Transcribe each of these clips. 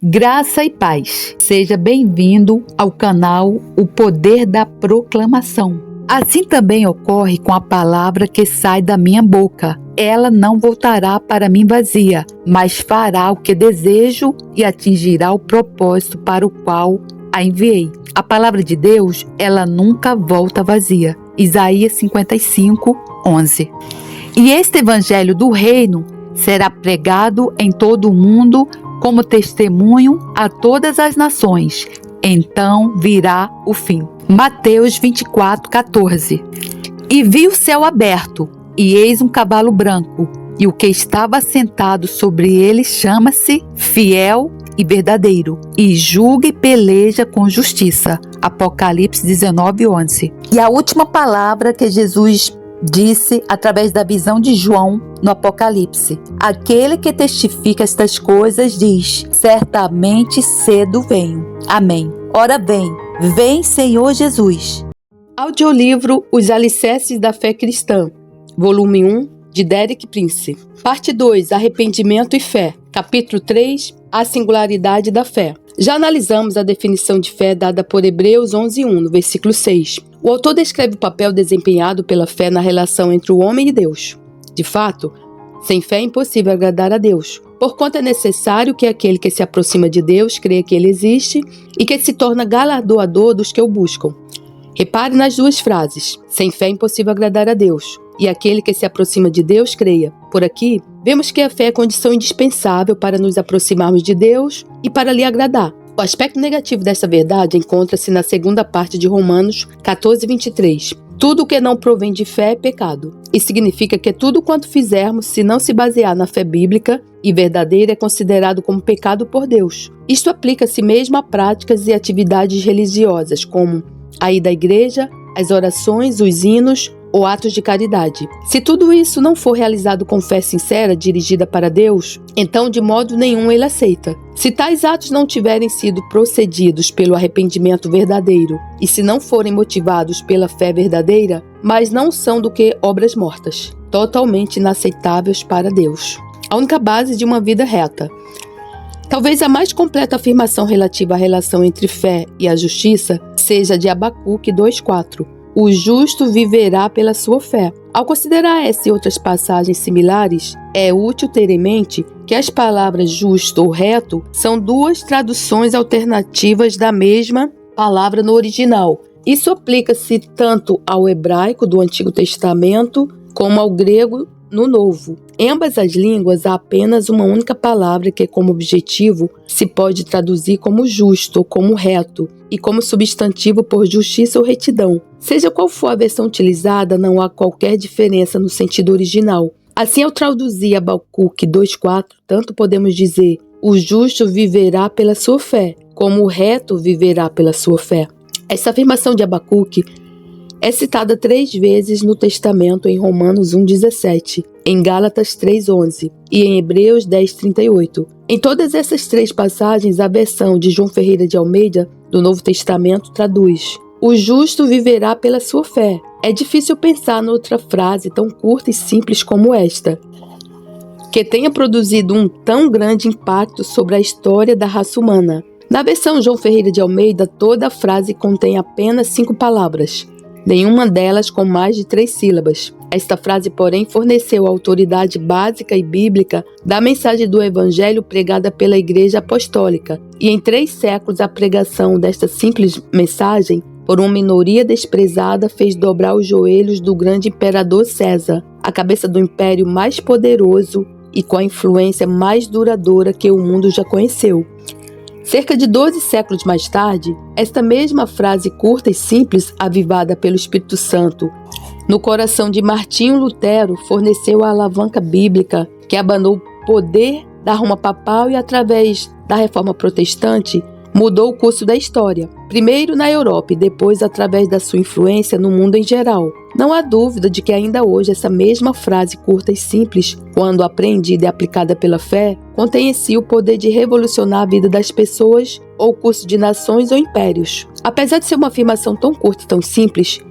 Graça e paz. Seja bem-vindo ao canal O Poder da Proclamação. Assim também ocorre com a palavra que sai da minha boca. Ela não voltará para mim vazia, mas fará o que desejo e atingirá o propósito para o qual a enviei. A palavra de Deus, ela nunca volta vazia. Isaías 55:11. E este evangelho do reino será pregado em todo o mundo como testemunho a todas as nações. Então virá o fim. Mateus 24:14. E vi o céu aberto, e eis um cavalo branco, e o que estava sentado sobre ele chama-se Fiel e Verdadeiro, e julga e peleja com justiça. Apocalipse 19:11. E a última palavra que Jesus disse através da visão de João no Apocalipse: aquele que testifica estas coisas diz: certamente cedo venho. Amém. Ora vem Senhor Jesus. Audiolivro Os Alicerces da Fé Cristã, volume 1, de Derek Prince. Parte 2, Arrependimento e Fé. Capítulo 3, A Singularidade da Fé. Já analisamos a definição de fé dada por Hebreus 11:1, no versículo 6. O autor descreve o papel desempenhado pela fé na relação entre o homem e Deus. De fato, sem fé é impossível agradar a Deus, porquanto é necessário que aquele que se aproxima de Deus creia que Ele existe e que se torna galardoador dos que o buscam. Repare nas duas frases: sem fé é impossível agradar a Deus, e aquele que se aproxima de Deus creia. Por aqui, vemos que a fé é condição indispensável para nos aproximarmos de Deus e para lhe agradar. O aspecto negativo dessa verdade encontra-se na segunda parte de Romanos 14:23. Tudo o que não provém de fé é pecado. Isso significa que tudo quanto fizermos, se não se basear na fé bíblica e verdadeira, é considerado como pecado por Deus. Isto aplica-se mesmo a práticas e atividades religiosas, como a ida à igreja, as orações, os hinos ou atos de caridade. Se tudo isso não for realizado com fé sincera, dirigida para Deus, então de modo nenhum Ele aceita. Se tais atos não tiverem sido procedidos pelo arrependimento verdadeiro e se não forem motivados pela fé verdadeira, mas não são do que obras mortas, totalmente inaceitáveis para Deus. A única base de uma vida reta. Talvez a mais completa afirmação relativa à relação entre fé e a justiça seja a de Abacuque 2:4. O justo viverá pela sua fé. Ao considerar essa e outras passagens similares, é útil ter em mente que as palavras justo ou reto são duas traduções alternativas da mesma palavra no original. Isso aplica-se tanto ao hebraico do Antigo Testamento como ao grego no Novo. Em ambas as línguas há apenas uma única palavra que, como objetivo, se pode traduzir como justo ou como reto, e como substantivo por justiça ou retidão. Seja qual for a versão utilizada, não há qualquer diferença no sentido original. Assim, ao traduzir Abacuque 2:4, tanto podemos dizer: o justo viverá pela sua fé, como o reto viverá pela sua fé. Essa afirmação de Abacuque é citada 3 vezes no Testamento em Romanos 1:17, em Gálatas 3:11 e em Hebreus 10:38. Em todas essas 3 passagens, a versão de João Ferreira de Almeida do Novo Testamento traduz: o justo viverá pela sua fé. É difícil pensar noutra frase tão curta e simples como esta, que tenha produzido um tão grande impacto sobre a história da raça humana. Na versão João Ferreira de Almeida, toda a frase contém apenas 5 palavras, nenhuma delas com mais de 3 sílabas. Esta frase, porém, forneceu a autoridade básica e bíblica da mensagem do Evangelho pregada pela Igreja Apostólica, e em 3 séculos a pregação desta simples mensagem, por uma minoria desprezada, fez dobrar os joelhos do grande imperador César, a cabeça do império mais poderoso e com a influência mais duradoura que o mundo já conheceu. Cerca de 12 séculos mais tarde, esta mesma frase curta e simples, avivada pelo Espírito Santo no coração de Martinho Lutero, forneceu a alavanca bíblica que abanou o poder da Roma papal e, através da Reforma Protestante, mudou o curso da história, primeiro na Europa e depois através da sua influência no mundo em geral. Não há dúvida de que ainda hoje essa mesma frase curta e simples, quando apreendida e aplicada pela fé, contém em si o poder de revolucionar a vida das pessoas ou o curso de nações ou impérios. Apesar de ser uma afirmação tão curta e tão simples,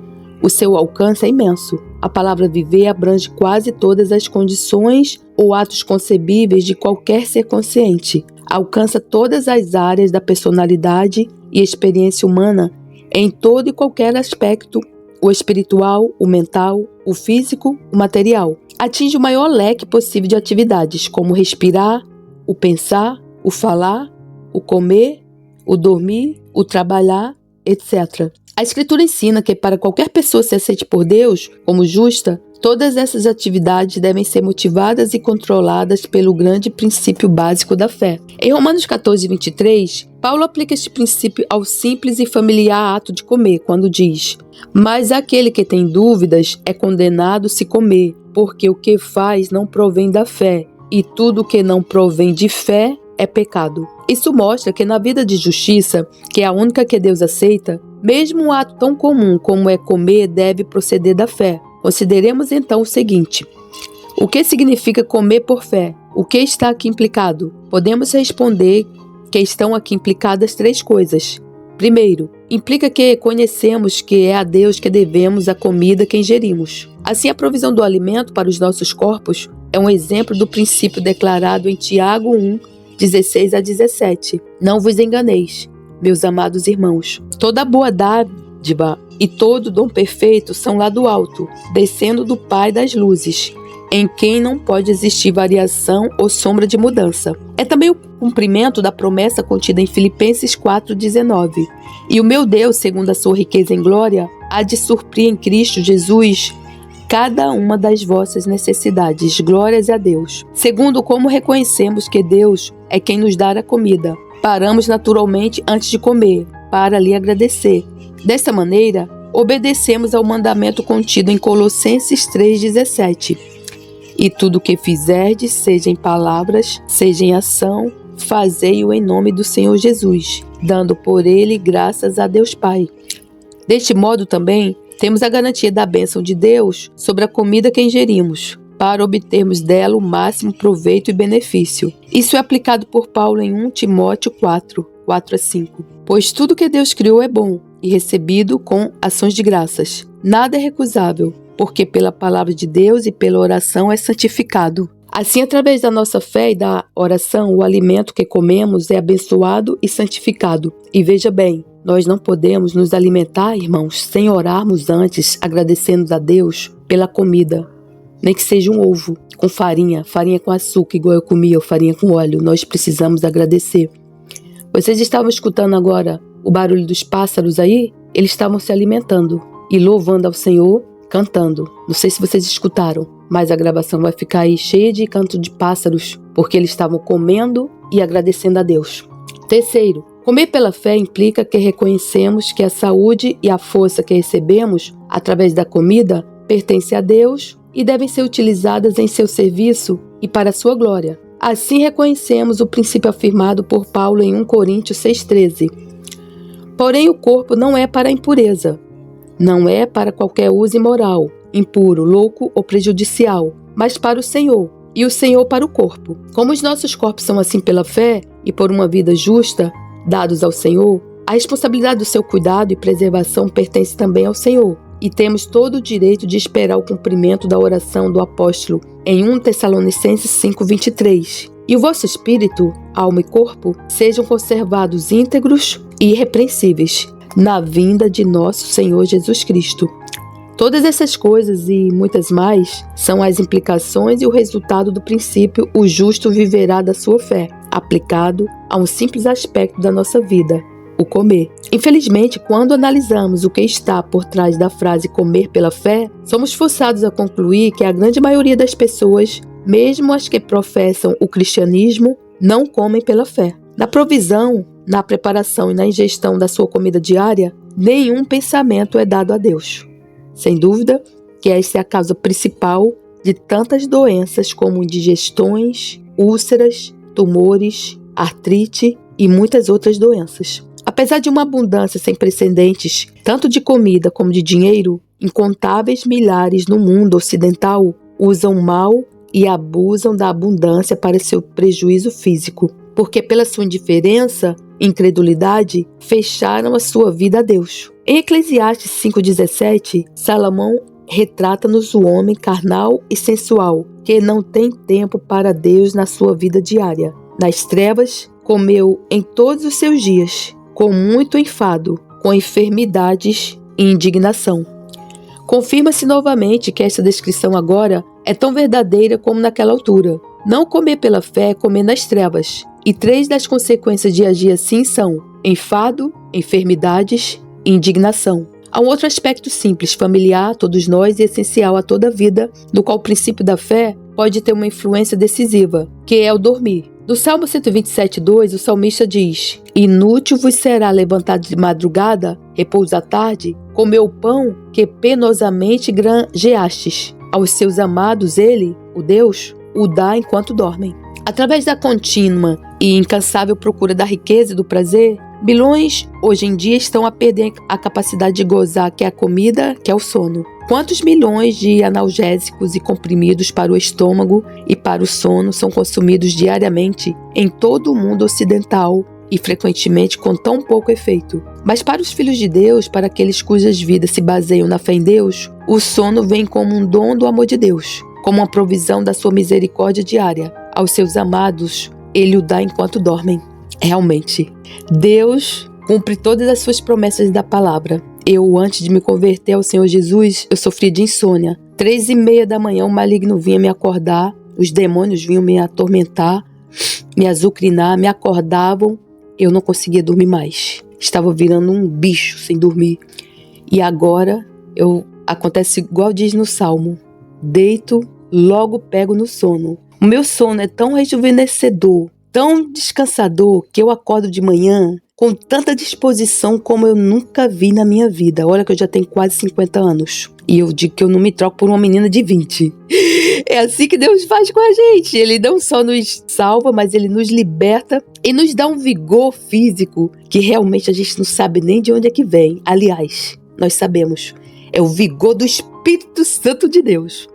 o seu alcance é imenso. A palavra viver abrange quase todas as condições ou atos concebíveis de qualquer ser consciente. alcança todas as áreas da personalidade e experiência humana em todo e qualquer aspecto, o espiritual, o mental, o físico, o material. Atinge o maior leque possível de atividades, como respirar, o pensar, o falar, o comer, o dormir, o trabalhar, etc. A Escritura ensina que para qualquer pessoa se aceite por Deus como justa, todas essas atividades devem ser motivadas e controladas pelo grande princípio básico da fé. Em Romanos 14, 23, Paulo aplica este princípio ao simples e familiar ato de comer, quando diz: "Mas aquele que tem dúvidas é condenado se comer, porque o que faz não provém da fé, e tudo que não provém de fé é pecado." Isso mostra que na vida de justiça, que é a única que Deus aceita, mesmo um ato tão comum como é comer deve proceder da fé. Consideremos então o seguinte: o que significa comer por fé? O que está aqui implicado? Podemos responder que estão aqui implicadas 3 coisas. Primeiro, implica que conhecemos que é a Deus que devemos a comida que ingerimos. Assim, a provisão do alimento para os nossos corpos é um exemplo do princípio declarado em Tiago 1, 16 a 17. Não vos enganeis, meus amados irmãos. Toda boa dádiva e todo dom perfeito são lá do alto, descendo do Pai das luzes, em quem não pode existir variação ou sombra de mudança. É também o cumprimento da promessa contida em Filipenses 4,19. E o meu Deus, segundo a sua riqueza em glória, há de suprir em Cristo Jesus cada uma das vossas necessidades. Glórias a Deus. Segundo, como reconhecemos que Deus é quem nos dá a comida, paramos naturalmente antes de comer, para lhe agradecer. Dessa maneira, obedecemos ao mandamento contido em Colossenses 3,17. E tudo o que fizerdes, seja em palavras, seja em ação, fazei-o em nome do Senhor Jesus, dando por ele graças a Deus Pai. Deste modo também, temos a garantia da bênção de Deus sobre a comida que ingerimos, para obtermos dela o máximo proveito e benefício. Isso é aplicado por Paulo em 1 Timóteo 4, 4 a 5. Pois tudo que Deus criou é bom e recebido com ações de graças. Nada é recusável, porque pela palavra de Deus e pela oração é santificado. Assim, através da nossa fé e da oração, o alimento que comemos é abençoado e santificado. E veja bem, nós não podemos nos alimentar, irmãos, sem orarmos antes, agradecendo a Deus pela comida. Nem que seja um ovo com farinha com açúcar, igual eu comia, ou farinha com óleo. Nós precisamos agradecer. Vocês estavam escutando agora o barulho dos pássaros aí? Eles estavam se alimentando e louvando ao Senhor, cantando. Não sei se vocês escutaram, mas a gravação vai ficar aí cheia de canto de pássaros, porque eles estavam comendo e agradecendo a Deus. Terceiro, comer pela fé implica que reconhecemos que a saúde e a força que recebemos através da comida pertencem a Deus e devem ser utilizadas em seu serviço e para a sua glória. Assim reconhecemos o princípio afirmado por Paulo em 1 Coríntios 6,13. Porém, o corpo não é para a impureza, não é para qualquer uso imoral, impuro, louco ou prejudicial, mas para o Senhor, e o Senhor para o corpo. Como os nossos corpos são assim pela fé e por uma vida justa, dados ao Senhor, a responsabilidade do seu cuidado e preservação pertence também ao Senhor, e temos todo o direito de esperar o cumprimento da oração do apóstolo em 1 Tessalonicenses 5,23. E o vosso espírito, alma e corpo sejam conservados íntegros e irrepreensíveis na vinda de nosso Senhor Jesus Cristo. Todas essas coisas e muitas mais são as implicações e o resultado do princípio "o justo viverá da sua fé", aplicado a um simples aspecto da nossa vida, o comer. Infelizmente, quando analisamos o que está por trás da frase "comer pela fé", somos forçados a concluir que a grande maioria das pessoas, mesmo as que professam o cristianismo, não comem pela fé. Na provisão, na preparação e na ingestão da sua comida diária, nenhum pensamento é dado a Deus. Sem dúvida que esta é a causa principal de tantas doenças como indigestões, úlceras, tumores, artrite e muitas outras doenças. Apesar de uma abundância sem precedentes, tanto de comida como de dinheiro, incontáveis milhares no mundo ocidental usam mal e abusam da abundância para seu prejuízo físico, porque pela sua indiferença e incredulidade fecharam a sua vida a Deus. Em Eclesiastes 5,17, Salomão retrata-nos o homem carnal e sensual, que não tem tempo para Deus na sua vida diária. Nas trevas, comeu em todos os seus dias, com muito enfado, com enfermidades e indignação. Confirma-se novamente que essa descrição agora é tão verdadeira como naquela altura. Não comer pela fé é comer nas trevas. E 3 das consequências de agir assim são enfado, enfermidades e indignação. Há um outro aspecto simples, familiar a todos nós e essencial a toda a vida, do qual o princípio da fé pode ter uma influência decisiva, que é o dormir. No Salmo 127:2, o salmista diz: Inútil vos será levantar de madrugada, repouso à tarde, comer o pão que penosamente granjeastes. Aos seus amados ele, o Deus, o dá enquanto dormem. Através da contínua e incansável procura da riqueza e do prazer, bilhões hoje em dia estão a perder a capacidade de gozar, que é a comida, que é o sono. Quantos milhões de analgésicos e comprimidos para o estômago e para o sono são consumidos diariamente em todo o mundo ocidental e frequentemente com tão pouco efeito? Mas para os filhos de Deus, para aqueles cujas vidas se baseiam na fé em Deus, o sono vem como um dom do amor de Deus, como uma provisão da sua misericórdia diária. Aos seus amados, ele o dá enquanto dormem. Realmente, Deus cumpre todas as suas promessas da palavra. Eu, antes de me converter ao Senhor Jesus, eu sofria de insônia. 3:30 da manhã, o maligno vinha me acordar, os demônios vinham me atormentar, me azucrinar, me acordavam. Eu não conseguia dormir mais. Estava virando um bicho sem dormir. E agora, acontece igual diz no Salmo: deito, logo pego no sono. O meu sono é tão rejuvenescedor, tão descansador, que eu acordo de manhã com tanta disposição como eu nunca vi na minha vida. Olha que eu já tenho quase 50 anos. E eu digo que eu não me troco por uma menina de 20. É assim que Deus faz com a gente. Ele não só nos salva, mas Ele nos liberta e nos dá um vigor físico que realmente a gente não sabe nem de onde é que vem. Aliás, nós sabemos. É o vigor do Espírito Santo de Deus.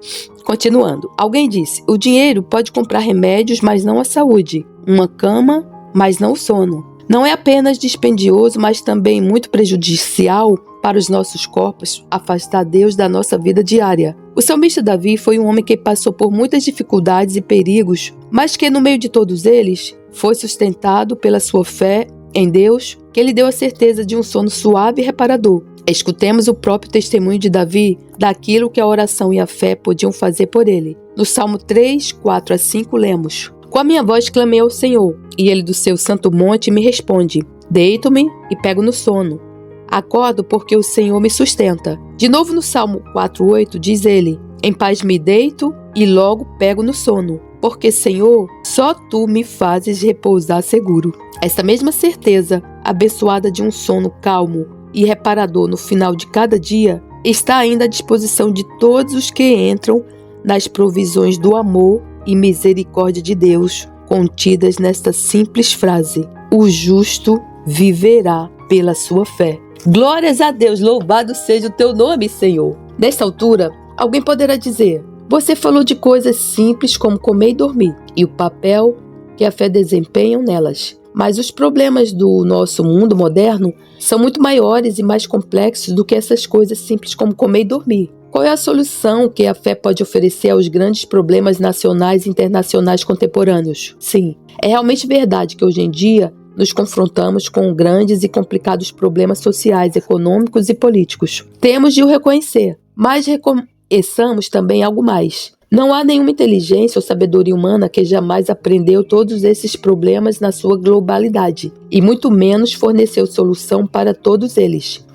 Continuando, alguém disse: o dinheiro pode comprar remédios, mas não a saúde. Uma cama, mas não o sono. Não é apenas dispendioso, mas também muito prejudicial para os nossos corpos afastar Deus da nossa vida diária. O salmista Davi foi um homem que passou por muitas dificuldades e perigos, mas que no meio de todos eles foi sustentado pela sua fé em Deus, que lhe deu a certeza de um sono suave e reparador. Escutemos o próprio testemunho de Davi daquilo que a oração e a fé podiam fazer por ele. No Salmo 3, 4-5 lemos: Com a minha voz clamei ao Senhor, e Ele do seu santo monte me responde. Deito-me e pego no sono. Acordo porque o Senhor me sustenta. De novo no Salmo 4:8 diz ele: Em paz me deito e logo pego no sono, porque, Senhor, só Tu me fazes repousar seguro. Esta mesma certeza, abençoada de um sono calmo e reparador no final de cada dia, está ainda à disposição de todos os que entram nas provisões do amor e misericórdia de Deus, contidas nesta simples frase: o justo viverá pela sua fé. Glórias a Deus, louvado seja o teu nome, Senhor. Nesta altura, alguém poderá dizer: você falou de coisas simples como comer e dormir, e o papel que a fé desempenha nelas. Mas os problemas do nosso mundo moderno são muito maiores e mais complexos do que essas coisas simples como comer e dormir. Qual é a solução que a fé pode oferecer aos grandes problemas nacionais e internacionais contemporâneos? Sim, é realmente verdade que hoje em dia nos confrontamos com grandes e complicados problemas sociais, econômicos e políticos. Temos de o reconhecer, mas reconheçamos também algo mais. Não há nenhuma inteligência ou sabedoria humana que jamais aprendeu todos esses problemas na sua globalidade, e muito menos forneceu solução para todos eles.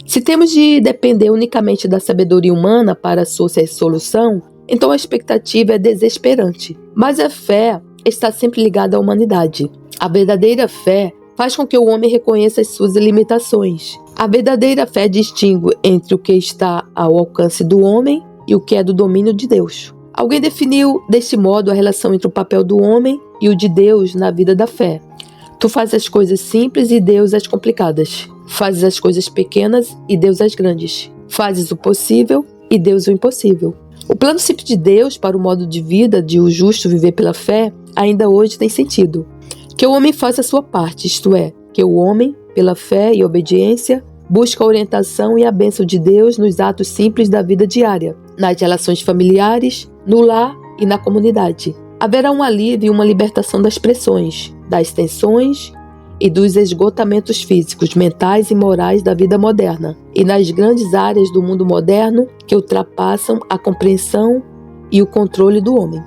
Se temos de depender unicamente da sabedoria humana para a sua solução, então a expectativa é desesperante. Mas a fé está sempre ligada à humanidade. A verdadeira fé faz com que o homem reconheça as suas limitações. A verdadeira fé distingue entre o que está ao alcance do homem e o que é do domínio de Deus. Alguém definiu deste modo a relação entre o papel do homem e o de Deus na vida da fé. Tu fazes as coisas simples e Deus as complicadas. Fazes as coisas pequenas e Deus as grandes. Fazes o possível e Deus o impossível. O plano simples de Deus para o modo de vida de o justo viver pela fé ainda hoje tem sentido. Que o homem faça a sua parte, isto é, que o homem, pela fé e obediência, busca a orientação e a bênção de Deus nos atos simples da vida diária, nas relações familiares, no lar e na comunidade. Haverá um alívio e uma libertação das pressões, das tensões e dos esgotamentos físicos, mentais e morais da vida moderna, e nas grandes áreas do mundo moderno que ultrapassam a compreensão e o controle do homem.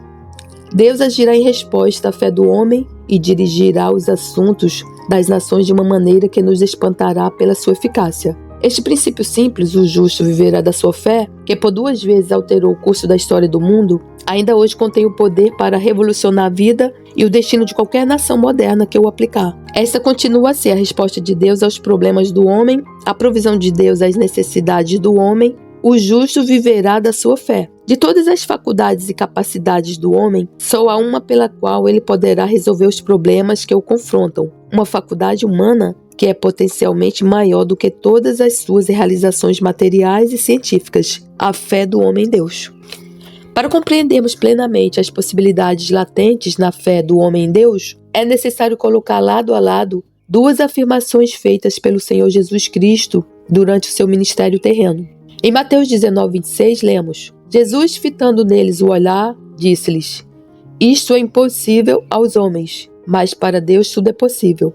Deus agirá em resposta à fé do homem e dirigirá os assuntos das nações de uma maneira que nos espantará pela sua eficácia. Este princípio simples, o justo viverá da sua fé, que por 2 vezes alterou o curso da história do mundo, ainda hoje contém o poder para revolucionar a vida e o destino de qualquer nação moderna que o aplicar. Essa continua a ser a resposta de Deus aos problemas do homem, a provisão de Deus às necessidades do homem. O justo viverá da sua fé. De todas as faculdades e capacidades do homem, só há uma pela qual ele poderá resolver os problemas que o confrontam. Uma faculdade humana que é potencialmente maior do que todas as suas realizações materiais e científicas: a fé do homem em Deus. Para compreendermos plenamente as possibilidades latentes na fé do homem em Deus, é necessário colocar lado a lado 2 afirmações feitas pelo Senhor Jesus Cristo durante o seu ministério terreno. Em Mateus 19:26, lemos: Jesus, fitando neles o olhar, disse-lhes: Isto é impossível aos homens, mas para Deus tudo é possível.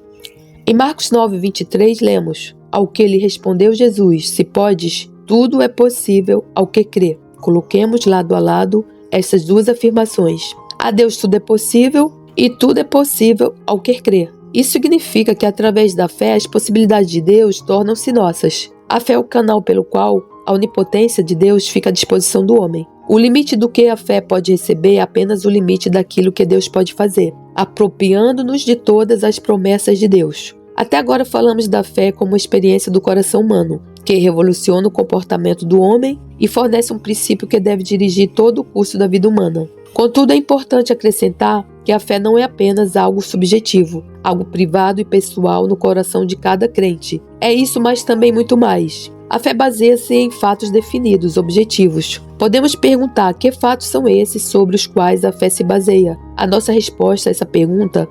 Em Marcos 9:23, lemos: Ao que lhe respondeu Jesus: Se podes, tudo é possível ao que crê. Coloquemos lado a lado essas 2 afirmações. A Deus tudo é possível e tudo é possível ao que crê. Isso significa que através da fé as possibilidades de Deus tornam-se nossas. A fé é o canal pelo qual a onipotência de Deus fica à disposição do homem. O limite do que a fé pode receber é apenas o limite daquilo que Deus pode fazer, apropriando-nos de todas as promessas de Deus. Até agora falamos da fé como uma experiência do coração humano, que revoluciona o comportamento do homem e fornece um princípio que deve dirigir todo o curso da vida humana. Contudo, é importante acrescentar que a fé não é apenas algo subjetivo, algo privado e pessoal no coração de cada crente. É isso, mas também muito mais. A fé baseia-se em fatos definidos, objetivos. Podemos perguntar que fatos são esses sobre os quais a fé se baseia. A nossa resposta a essa pergunta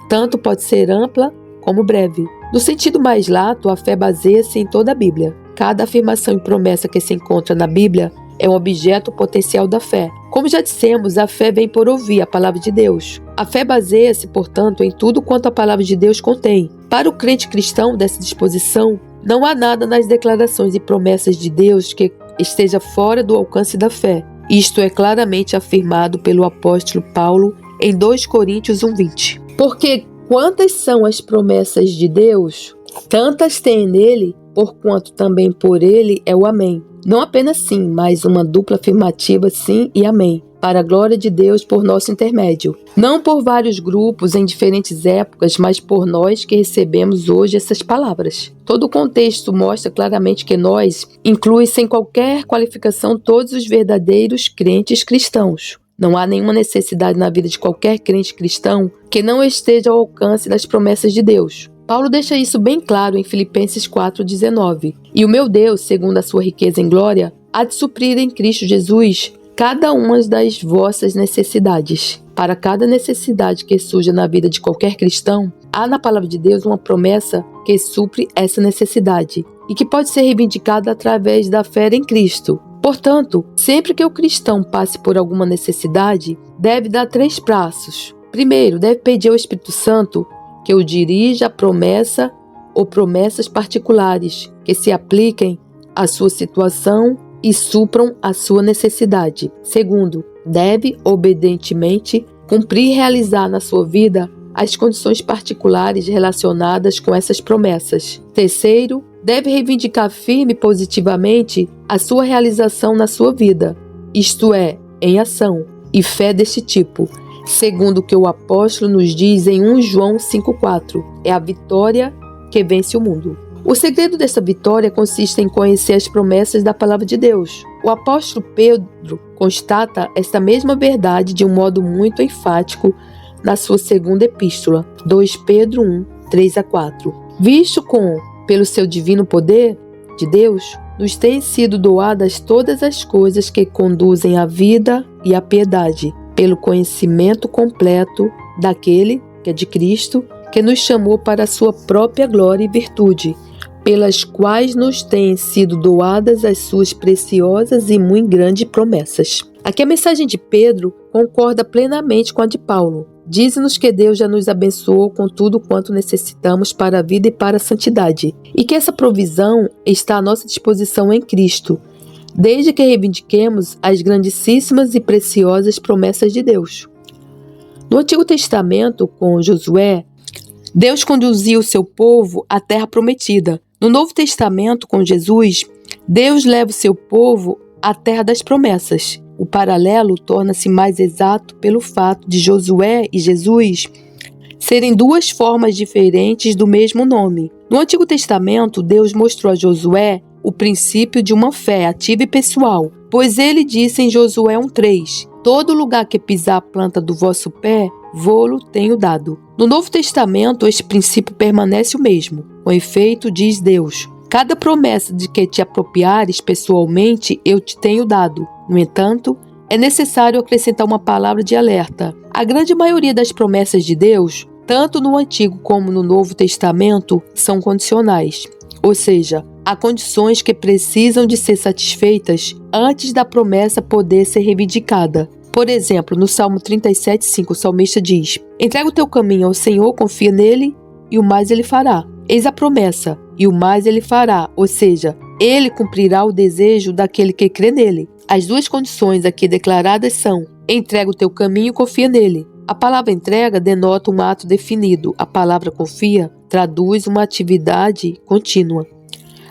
tanto pode ser ampla como breve. No sentido mais lato, a fé baseia-se em toda a Bíblia. Cada afirmação e promessa que se encontra na Bíblia é um objeto potencial da fé. Como já dissemos, a fé vem por ouvir a palavra de Deus. A fé baseia-se, portanto, em tudo quanto a palavra de Deus contém. Para o crente cristão dessa disposição, não há nada nas declarações e promessas de Deus que esteja fora do alcance da fé. Isto é claramente afirmado pelo apóstolo Paulo em 2 Coríntios 1:20. Porque quantas são as promessas de Deus, tantas tem nele, porquanto também por ele é o amém. Não apenas sim, mas uma dupla afirmativa sim e amém, para a glória de Deus por nosso intermédio. Não por vários grupos em diferentes épocas, mas por nós que recebemos hoje essas palavras. Todo o contexto mostra claramente que nós inclui sem qualquer qualificação todos os verdadeiros crentes cristãos. Não há nenhuma necessidade na vida de qualquer crente cristão que não esteja ao alcance das promessas de Deus. Paulo deixa isso bem claro em Filipenses 4:19. E o meu Deus, segundo a sua riqueza em glória, há de suprir em Cristo Jesus cada uma das vossas necessidades. Para cada necessidade que surja na vida de qualquer cristão, há na palavra de Deus uma promessa que supre essa necessidade e que pode ser reivindicada através da fé em Cristo. Portanto, sempre que o cristão passe por alguma necessidade, deve dar 3 passos. Primeiro, deve pedir ao Espírito Santo que o dirija a promessa ou promessas particulares que se apliquem à sua situação e supram a sua necessidade. Segundo, deve, obedientemente, cumprir e realizar na sua vida as condições particulares relacionadas com essas promessas. Terceiro, deve reivindicar firme e positivamente a sua realização na sua vida, isto é, em ação e fé deste tipo. Segundo o que o apóstolo nos diz em 1 João 5,4, é a vitória que vence o mundo. O segredo dessa vitória consiste em conhecer as promessas da palavra de Deus. O apóstolo Pedro constata esta mesma verdade de um modo muito enfático na sua segunda epístola, 2 Pedro 1, 3-4. Visto pelo seu divino poder de Deus, nos têm sido doadas todas as coisas que conduzem à vida e à piedade, pelo conhecimento completo daquele, que é de Cristo, que nos chamou para a sua própria glória e virtude, pelas quais nos têm sido doadas as suas preciosas e muito grandes promessas. Aqui a mensagem de Pedro concorda plenamente com a de Paulo. diz-nos que Deus já nos abençoou com tudo quanto necessitamos para a vida e para a santidade, e que essa provisão está à nossa disposição em Cristo, desde que reivindiquemos as grandíssimas e preciosas promessas de Deus. No Antigo Testamento, com Josué, Deus conduziu o seu povo à terra prometida. No Novo Testamento, com Jesus, Deus leva o seu povo à terra das promessas. O paralelo torna-se mais exato pelo fato de Josué e Jesus serem duas formas diferentes do mesmo nome. No Antigo Testamento, Deus mostrou a Josué o princípio de uma fé ativa e pessoal, pois ele disse em Josué 1:3: todo lugar que pisar a planta do vosso pé, vô-lo tenho dado. No Novo Testamento, este princípio permanece o mesmo. Com efeito, diz Deus: cada promessa de que te apropriares pessoalmente, eu te tenho dado. No entanto, é necessário acrescentar uma palavra de alerta. A grande maioria das promessas de Deus, tanto no Antigo como no Novo Testamento, são condicionais. Ou seja, há condições que precisam de ser satisfeitas antes da promessa poder ser reivindicada. Por exemplo, no Salmo 37:5, o salmista diz: entrega o teu caminho ao Senhor, confia nele, e o mais ele fará. Eis a promessa, e o mais ele fará, ou seja, ele cumprirá o desejo daquele que crê nele. As duas condições aqui declaradas são: entrega o teu caminho e confia nele. A palavra entrega denota um ato definido. A palavra confia traduz uma atividade contínua.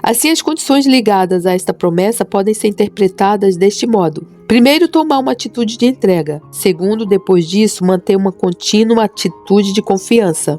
Assim, as condições ligadas a esta promessa podem ser interpretadas deste modo: primeiro, tomar uma atitude de entrega. Segundo, depois disso, manter uma contínua atitude de confiança.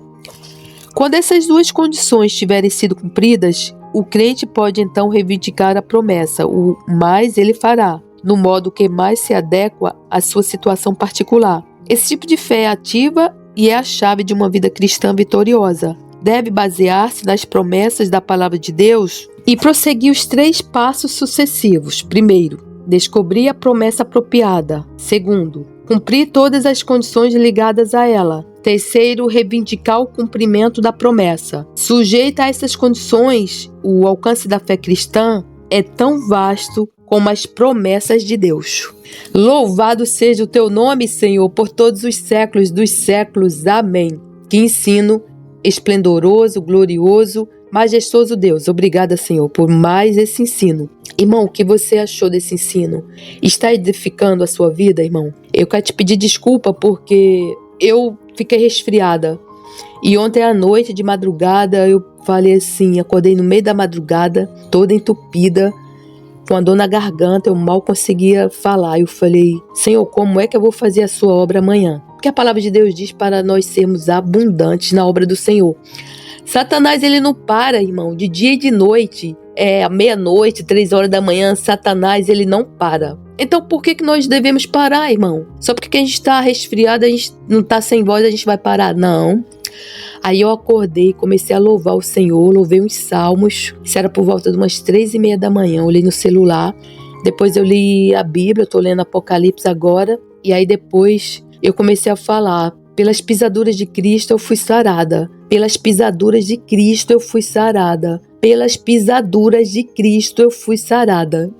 Quando essas duas condições tiverem sido cumpridas, o crente pode então reivindicar a promessa, o mais ele fará, no modo que mais se adequa à sua situação particular. Esse tipo de fé é ativa e é a chave de uma vida cristã vitoriosa. Deve basear-se nas promessas da palavra de Deus e prosseguir os 3 passos sucessivos. Primeiro, descobrir a promessa apropriada. Segundo, cumprir todas as condições ligadas a ela. Terceiro, reivindicar o cumprimento da promessa. Sujeita a essas condições, o alcance da fé cristã é tão vasto como as promessas de Deus. Louvado seja o teu nome, Senhor, por todos os séculos dos séculos. Amém. Que ensino esplendoroso, glorioso, majestoso Deus. Obrigada, Senhor, por mais esse ensino. Irmão, o que você achou desse ensino? Está edificando a sua vida, irmão? Eu quero te pedir desculpa porque eu fiquei resfriada. E ontem à noite, de madrugada, eu falei assim, acordei no meio da madrugada, toda entupida, com a dor na garganta, eu mal conseguia falar. Eu falei: Senhor, como é que eu vou fazer a sua obra amanhã? Porque a palavra de Deus diz para nós sermos abundantes na obra do Senhor. Satanás, ele não para, irmão, de dia e de noite. À meia-noite, 3 horas da manhã, Satanás, ele não para. Então, por que nós devemos parar, irmão? Só porque a gente está resfriado, a gente não está sem voz, a gente vai parar? Não. Aí eu acordei, comecei a louvar o Senhor, louvei uns salmos. Isso era por volta de umas 3:30 da manhã. Eu olhei no celular, depois eu li a Bíblia, eu estou lendo Apocalipse agora. E aí depois eu comecei a falar: pelas pisaduras de Cristo eu fui sarada. Pelas pisaduras de Cristo eu fui sarada. Pelas pisaduras de Cristo eu fui sarada.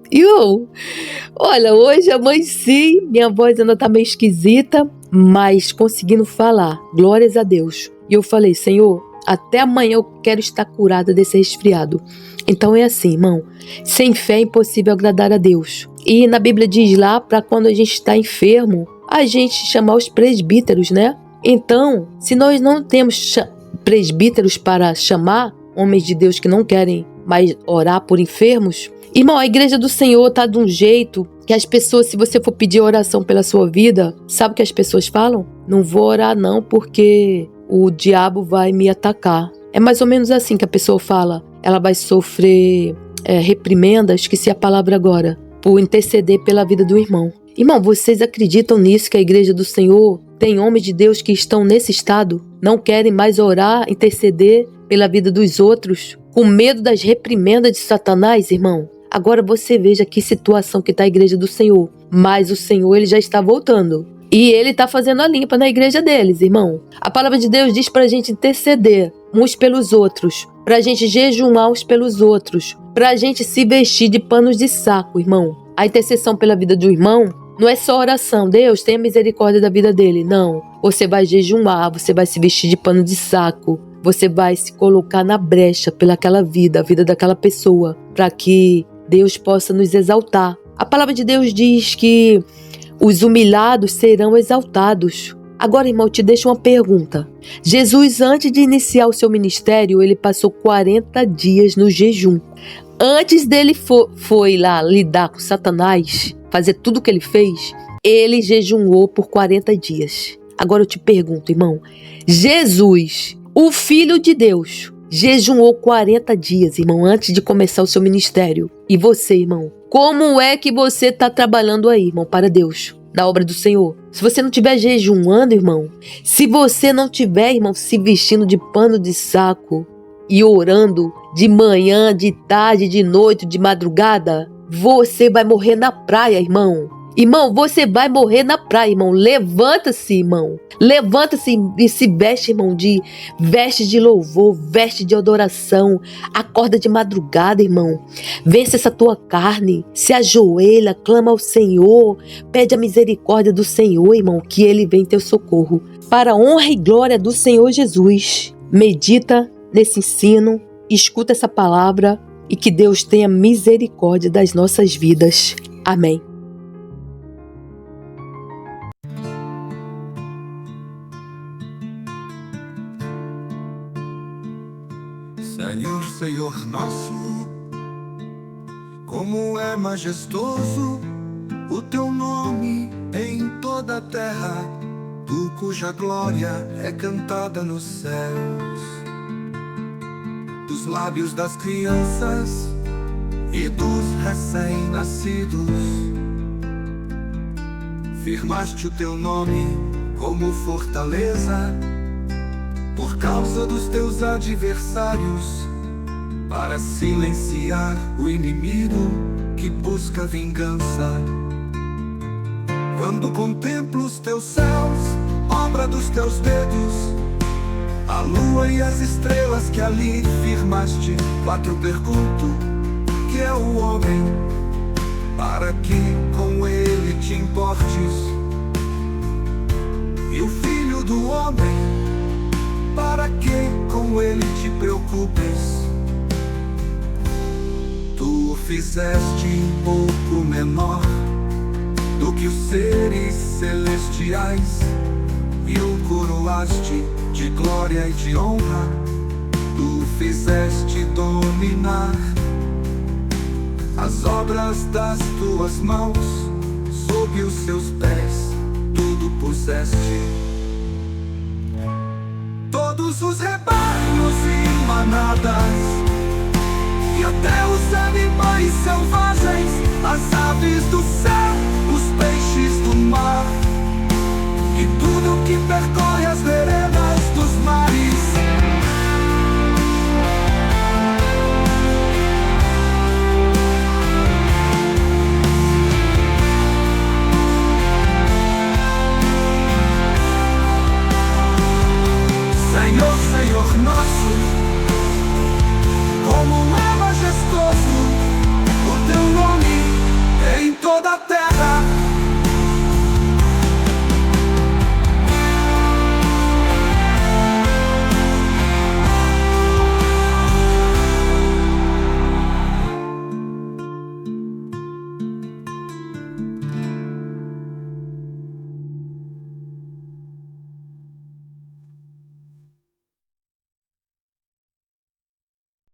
Olha, hoje amanheci, minha voz ainda tá meio esquisita, mas conseguindo falar. Glórias a Deus. E eu falei: Senhor, até amanhã eu quero estar curada desse resfriado. Então é assim, irmão, sem fé é impossível agradar a Deus. E na Bíblia diz lá, para quando a gente está enfermo, a gente chamar os presbíteros, né? Então, se nós não temos presbíteros para chamar, homens de Deus que não querem mais orar por enfermos, irmão, a igreja do Senhor tá de um jeito que as pessoas, se você for pedir oração pela sua vida, sabe o que as pessoas falam? Não vou orar não, porque o diabo vai me atacar. É mais ou menos assim que a pessoa fala. Ela vai sofrer reprimenda, esqueci a palavra agora, por interceder pela vida do irmão. Irmão, vocês acreditam nisso, que a igreja do Senhor tem homens de Deus que estão nesse estado? Não querem mais orar, interceder pela vida dos outros, com medo das reprimendas de Satanás, irmão? Agora você veja que situação que está a igreja do Senhor. Mas o Senhor, ele já está voltando. E ele está fazendo a limpa na igreja deles, irmão. A palavra de Deus diz para a gente interceder uns pelos outros, para a gente jejuar uns pelos outros, para a gente se vestir de panos de saco, irmão. A intercessão pela vida do irmão não é só oração. Deus, tenha misericórdia da vida dele. Não. Você vai jejuar, você vai se vestir de pano de saco, você vai se colocar na brecha pelaquela vida, a vida daquela pessoa, para que Deus possa nos exaltar. A palavra de Deus diz que os humilhados serão exaltados. Agora, irmão, te deixo uma pergunta. Jesus, antes de iniciar o seu ministério, ele passou 40 dias no jejum. Antes dele foi lá lidar com Satanás, fazer tudo o que ele fez, ele jejuou por 40 dias. Agora eu te pergunto, irmão, Jesus, o Filho de Deus, jejuou 40 dias, irmão, antes de começar o seu ministério. E você, irmão, como é que você está trabalhando aí, irmão, para Deus, na obra do Senhor? Se você não estiver jejuando, irmão, se você não estiver, irmão, se vestindo de pano de saco e orando de manhã, de tarde, de noite, de madrugada, você vai morrer na praia, irmão. Irmão, você vai morrer na praia, irmão. Levanta-se, irmão. Levanta-se e se veste, irmão, veste de louvor, veste de adoração. Acorda de madrugada, irmão. Vence essa tua carne. Se ajoelha, clama ao Senhor. Pede a misericórdia do Senhor, irmão, que Ele vem em teu socorro. Para a honra e glória do Senhor Jesus. Medita nesse ensino, escuta essa palavra e que Deus tenha misericórdia das nossas vidas. Amém. Senhor, Senhor nosso, como é majestoso o teu nome em toda a terra, tu cuja glória é cantada nos céus. Dos lábios das crianças e dos recém-nascidos, firmaste o teu nome como fortaleza, por causa dos teus adversários, para silenciar o inimigo que busca vingança. Quando contemplo os teus céus, obra dos teus dedos, a lua e as estrelas que ali firmaste, quatro pergunto: que é o homem, para que com ele te importes? E o filho do homem, para que com ele te preocupes? Tu o fizeste um pouco menor do que os seres celestiais, e o coroaste de glória e de honra. Tu o fizeste dominar as obras das tuas mãos, sob os seus pés tudo puseste. Todos os rebanhos e manadas, e até os animais selvagens